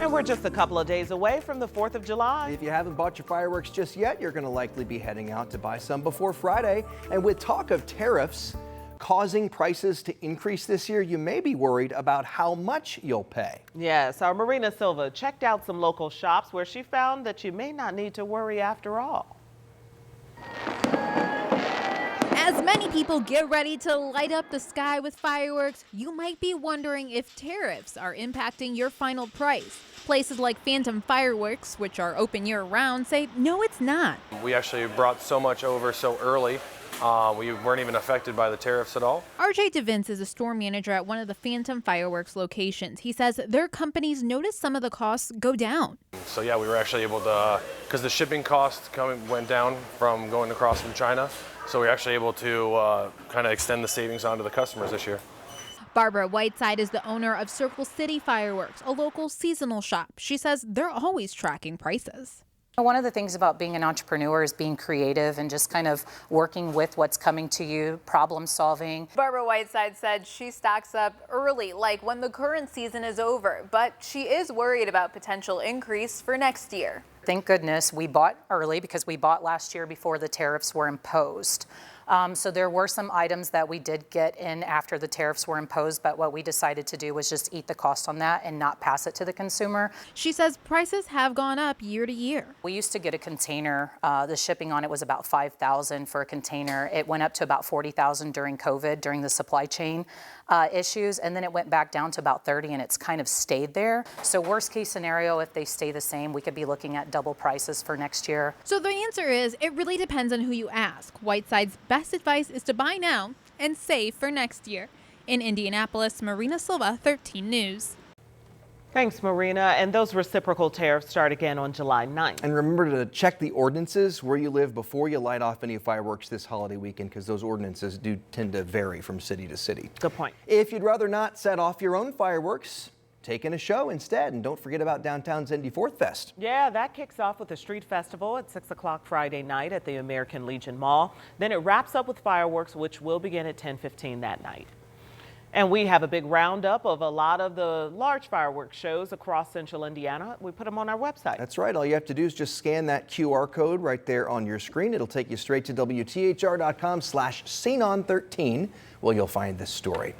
And we're just a couple of days away from the 4th of July. If you haven't bought your fireworks just yet, you're going to likely be heading out to buy some before Friday. And with talk of tariffs causing prices to increase this year, you may be worried about how much you'll pay. Yes, our Marina Silva checked out some local shops where she found that you may not need to worry after all. As many people get ready to light up the sky with fireworks, you might be wondering if tariffs are impacting your final price. Places like Phantom Fireworks, which are open year-round, say no, it's not. We actually brought so much over so early. We weren't even affected by the tariffs at all. RJ Devince is a store manager at one of the Phantom Fireworks locations. He says their companies noticed some of the costs go down. So yeah, we were actually able to, because the shipping costs went down from going across from China. So we were actually able to kind of extend the savings onto the customers this year. Barbara Whiteside is the owner of Circle City Fireworks, a local seasonal shop. She says they're always tracking prices. One of the things about being an entrepreneur is being creative and just kind of working with what's coming to you, problem solving. Barbara Whiteside said she stocks up early, like when the current season is over, but she is worried about potential increase for next year. Thank goodness we bought early because we bought last year before the tariffs were imposed. So there were some items that we did get in after the tariffs were imposed, but what we decided to do was just eat the cost on that and not pass it to the consumer. She says prices have gone up year to year. We used to get a container, the shipping on it was about $5,000 for a container. It went up to about $40,000 during COVID, during the supply chain issues, and then it went back down to about $30,000 and it's kind of stayed there. So worst case scenario, if they stay the same, we could be looking at double prices for next year. So the answer is it really depends on who you ask. Whiteside's best advice is to buy now and save for next year. In Indianapolis, Marina Silva, 13 News. Thanks, Marina. And those reciprocal tariffs start again on July 9th. And remember to check the ordinances where you live before you light off any fireworks this holiday weekend, because those ordinances do tend to vary from city to city. Good point. If you'd rather not set off your own fireworks, take in a show instead. And don't forget about downtown's Indy Fourth Fest. Yeah, that kicks off with a street festival at 6 o'clock Friday night at the American Legion Mall. Then it wraps up with fireworks, which will begin at 10:15 that night. And we have a big roundup of a lot of the large fireworks shows across central Indiana. We put them on our website. That's right. All you have to do is just scan that QR code right there on your screen. It'll take you straight to WTHR.com/SceneOn13, where you'll find this story.